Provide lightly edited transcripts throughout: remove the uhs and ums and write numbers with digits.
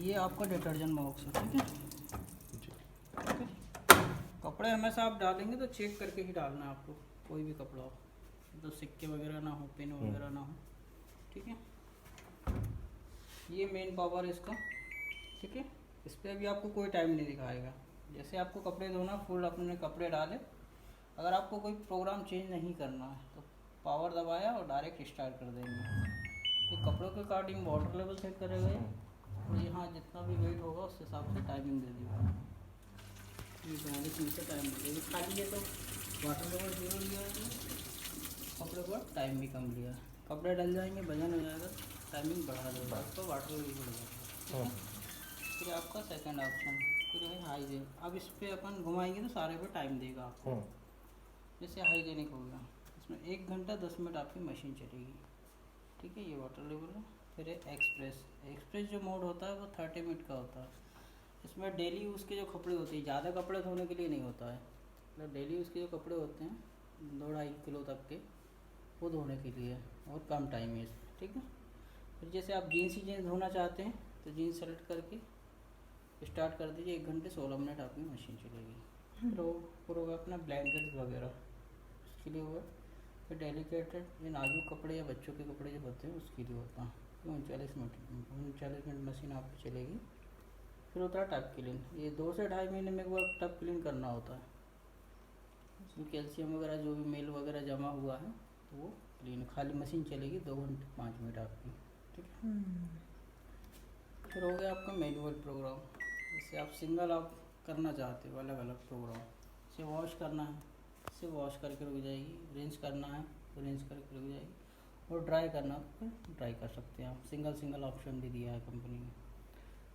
ये आपका detergent box है, ठीक है। कपड़े हमेशा आप डालेंगे तो चेक करके ही डालना है आपको, कोई भी कपड़ा हो तो सिक्के वगैरह ना हो, पिन वगैरह ना हो, ठीक है। ये मेन पावर है इसका, ठीक है। इस पर अभी आपको कोई टाइम नहीं दिखाएगा। जैसे आपको कपड़े धोना, फुल अपने कपड़े डाले, अगर आपको कोई प्रोग्राम चेंज नहीं करना है तो पावर दबाया और डायरेक्ट स्टार्ट कर देंगे। तो कपड़ों के अकॉर्डिंग वाटर लेवल सेट करेगा ये, और यहाँ जितना भी वेट होगा उस हिसाब से टाइमिंग दे देगा। ये 42 मिनट से टाइम दे देगा। खाली ये तो वाटर लेवल 0 लिया है, कपड़े का टाइम भी कम लिया है। कपड़े डल जाएंगे, वजन हो जाएगा, टाइमिंग बढ़ा देगा, उसको वाटर लेवल बढ़ जाएगा। फिर आपका सेकंड ऑप्शन फिर है हाइजीन। अब इस पर अपन घुमाएंगे तो सारे पे टाइम देगा आपको। जैसे हाइजीनिक हो गया, इसमें 1 घंटा 10 मिनट आपकी मशीन चलेगी, ठीक है। ये वाटर लेवल है। फिर है एक्सप्रेस। एक्सप्रेस जो मोड होता है वो 30 मिनट का होता है। इसमें डेली यूज़ के जो कपड़े होते हैं, ज़्यादा कपड़े धोने के लिए नहीं होता है, मतलब डेली यूज़ के जो कपड़े होते हैं 2-2.5 किलो तक के, वो धोने के लिए और कम टाइम है, ठीक है। फिर जैसे आप जीन्स ही जीन्स धोना चाहते हैं तो जीन्स सेलेक्ट करके स्टार्ट कर दीजिए, 1 घंटे 16 मिनट आपकी मशीन चलेगी। फिर होगा अपना ब्लैंकेट्स वगैरह, उसके लिए होगा। फिर डेलिकेटेड ये नाजुक कपड़े या बच्चों के कपड़े जो होते हैं उसके लिए होता है। 39 मिनट मशीन आपकी चलेगी। फिर होता है टब क्लीन। ये 2 से 2.5 महीने में एक बार टब क्लीन करना होता है। इसमें कैल्शियम वगैरह जो भी मेल वगैरह जमा हुआ है तो वो क्लीन, खाली मशीन चलेगी 2 घंटे 5 मिनट आपकी, ठीक है। फिर हो गया आपका मैनुअल प्रोग्राम। जैसे आप सिंगल आप करना चाहते हो अलग अलग प्रोग्राम, इसे वॉश करना है, इसे वॉश करके रुक जाएगी, रिंस करना है तो रिंस करके रुक जाएगी, और ड्राई करना है तो फिर ड्राई कर सकते हैं आप। सिंगल ऑप्शन भी दिया है कंपनी ने।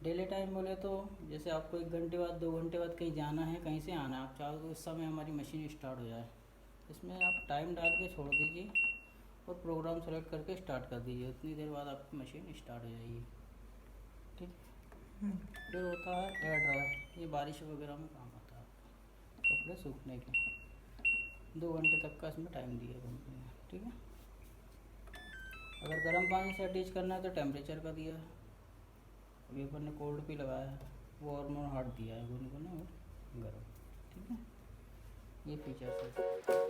डेली टाइम बोले तो जैसे आपको 1 घंटे बाद 2 घंटे बाद कहीं जाना है, कहीं से आना है, आप चाहो तो उस समय हमारी मशीन स्टार्ट हो जाए, इसमें आप टाइम डाल के छोड़ दीजिए और प्रोग्राम सेलेक्ट करके स्टार्ट कर दीजिए, उतनी देर बाद आपकी मशीन स्टार्ट हो जाएगी, ठीक। फिर होता है एयर ड्रायर। ये बारिश वगैरह में काम आता है, कपड़े सूखने के। 2 घंटे तक का इसमें टाइम दिया है कंपनी ने, ठीक है। अगर गर्म पानी से अटैच करना है तो टेम्परेचर का दिया है। अभी अपन ने कोल्ड भी लगाया है, वो और मोर हार्ड दिया है, गुनगुना और गर्म, ठीक है। ये फीचर्स है।